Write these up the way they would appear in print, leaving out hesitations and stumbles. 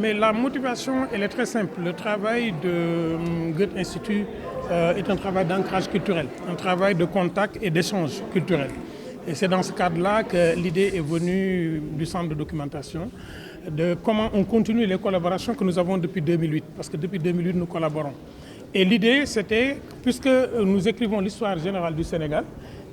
Mais la motivation, elle est très simple. Le travail de Goethe Institut est un travail d'ancrage culturel, un travail de contact et d'échange culturel. Et c'est dans ce cadre-là que l'idée est venue du centre de documentation, de comment on continue les collaborations que nous avons depuis 2008, parce que depuis 2008, nous collaborons. Et l'idée, c'était, puisque nous écrivons l'histoire générale du Sénégal,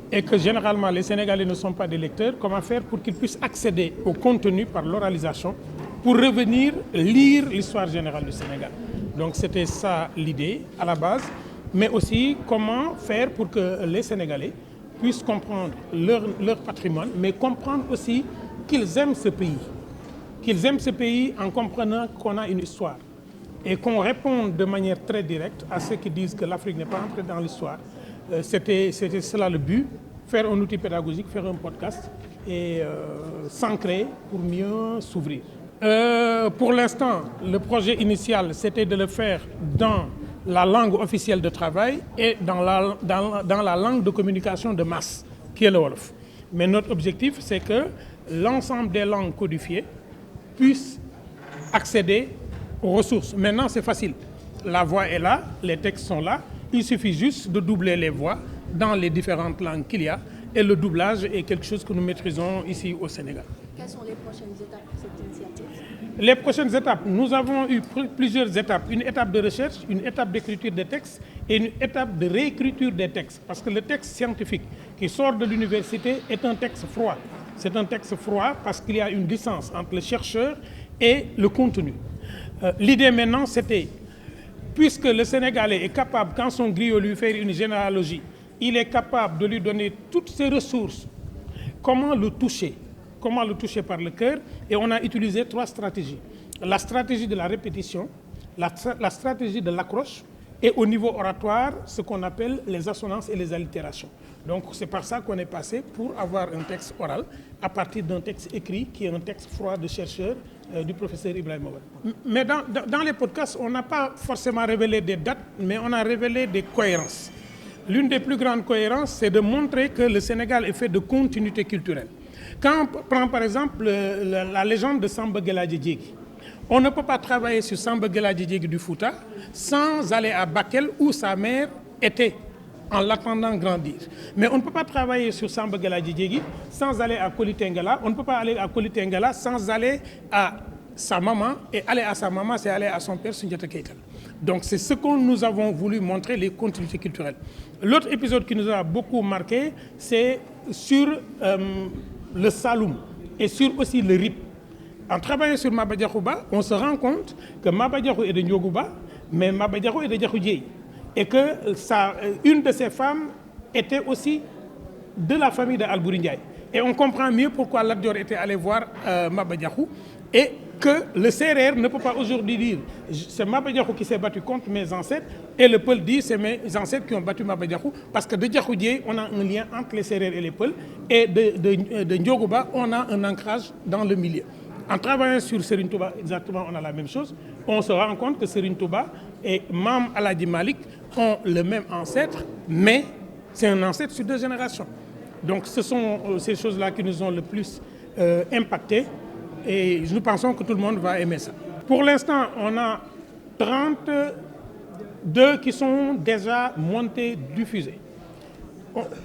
et que généralement les Sénégalais ne sont pas des lecteurs, comment faire pour qu'ils puissent accéder au contenu par l'oralisation, pour revenir lire l'histoire générale du Sénégal. Donc c'était ça l'idée à la base, mais aussi comment faire pour que les Sénégalais puissent comprendre leur patrimoine, mais comprendre aussi qu'ils aiment ce pays. Qu'ils aiment ce pays en comprenant qu'on a une histoire. Et qu'on réponde de manière très directe à ceux qui disent que l'Afrique n'est pas entrée dans l'histoire. C'était cela le but, faire un outil pédagogique, faire un podcast et s'ancrer pour mieux s'ouvrir. Pour l'instant, le projet initial, c'était de le faire dans la langue officielle de travail et dans la langue de communication de masse, qui est le Wolof. Mais notre objectif, c'est que l'ensemble des langues codifiées puissent accéder aux ressources. Maintenant, c'est facile. La voix est là, les textes sont là. Il suffit juste de doubler les voix dans les différentes langues qu'il y a. Et le doublage est quelque chose que nous maîtrisons ici au Sénégal. Quelles sont les prochaines étapes pour cette initiative? Les prochaines étapes, nous avons eu plusieurs étapes. Une étape de recherche, une étape d'écriture des textes et une étape de réécriture des textes. Parce que le texte scientifique qui sort de l'université est un texte froid. C'est un texte froid parce qu'il y a une distance entre le chercheur et le contenu. L'idée maintenant, c'était, puisque le Sénégalais est capable, quand son griot lui fait une généalogie, il est capable de lui donner toutes ses ressources. Comment le toucher par le cœur? Et on a utilisé 3 stratégies. La stratégie de la répétition, la stratégie de l'accroche et au niveau oratoire, ce qu'on appelle les assonances et les allitérations. Donc c'est par ça qu'on est passé pour avoir un texte oral à partir d'un texte écrit qui est un texte froid de chercheur du professeur Ibrahima Wade. Mais dans les podcasts, on n'a pas forcément révélé des dates, mais on a révélé des cohérences. L'une des plus grandes cohérences, c'est de montrer que le Sénégal est fait de continuité culturelle. Quand on prend par exemple la légende de Samba Gueladi Diégui, on ne peut pas travailler sur Samba Gueladi Diégui du Fouta sans aller à Bakel où sa mère était en l'attendant grandir. Mais on ne peut pas travailler sur Samba Gueladi Diégui sans aller à Koli Tengala. On ne peut pas aller à Koli Tengala sans aller à sa maman. Et aller à sa maman, c'est aller à son père Soundiata Keïta. Donc c'est ce que nous avons voulu montrer, les continuités culturelles. L'autre épisode qui nous a beaucoup marqué, c'est sur le Saloum et sur aussi le RIP. En travaillant sur Maba Diakhouba, on se rend compte que Maba Diakhou est de Ndiogouba, mais Maba Diakhou est de Diakhou Dieye. Et que une de ses femmes était aussi de la famille de Albouri Ndiaye. Et on comprend mieux pourquoi Lat Dior était allé voir Maba Diakhou et que le Sérère ne peut pas aujourd'hui dire c'est Maba Diakhou qui s'est battu contre mes ancêtres et le Peul dit c'est mes ancêtres qui ont battu Maba Diakhou parce que de Diakhou Dieye, on a un lien entre les Sérères et les Peuls et de Ndiogouba, on a un ancrage dans le milieu. En travaillant sur Serigne Touba, exactement, on a la même chose. On se rend compte que Serigne Touba et Mam Aladji Malik ont le même ancêtre, mais c'est un ancêtre sur 2 générations. Donc ce sont ces choses-là qui nous ont le plus impactés et nous pensons que tout le monde va aimer ça. Pour l'instant, on a 32 qui sont déjà montés, diffusés.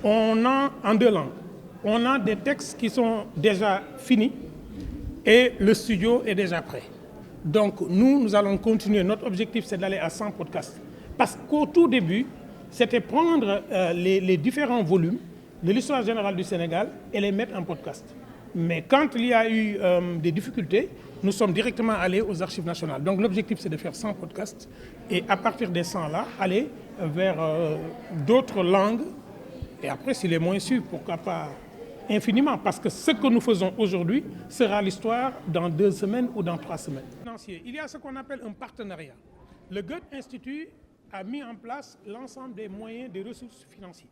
On a en 2 langues. On a des textes qui sont déjà finis. Et le studio est déjà prêt. Donc nous allons continuer. Notre objectif, c'est d'aller à 100 podcasts. Parce qu'au tout début, c'était prendre les différents volumes de l'histoire générale du Sénégal et les mettre en podcast. Mais quand il y a eu des difficultés, nous sommes directement allés aux archives nationales. Donc l'objectif, c'est de faire 100 podcasts et à partir des 100 là, aller vers d'autres langues. Et après, s'il est moins sûr, pourquoi pas infiniment, parce que ce que nous faisons aujourd'hui sera l'histoire dans 2 semaines ou dans 3 semaines. Il y a ce qu'on appelle un partenariat. Le Goethe Institut a mis en place l'ensemble des moyens, des ressources financières.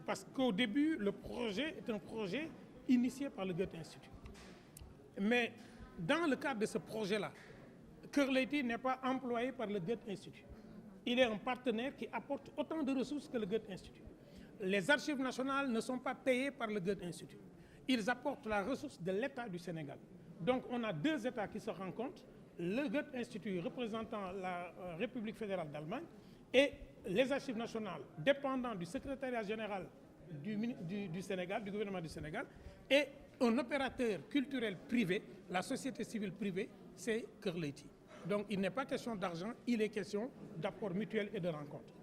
Parce qu'au début, le projet est un projet initié par le Goethe Institut. Mais dans le cadre de ce projet-là, Kër Leyti n'est pas employé par le Goethe Institut. Il est un partenaire qui apporte autant de ressources que le Goethe Institut. Les archives nationales ne sont pas payées par le Goethe Institut. Ils apportent la ressource de l'État du Sénégal. Donc on a 2 États qui se rencontrent, le Goethe-Institut représentant la République fédérale d'Allemagne et les Archives nationales dépendant du secrétariat général du Sénégal, du gouvernement du Sénégal, et un opérateur culturel privé, la société civile privée, c'est Kër Leyti. Donc il n'est pas question d'argent, il est question d'apport mutuel et de rencontre.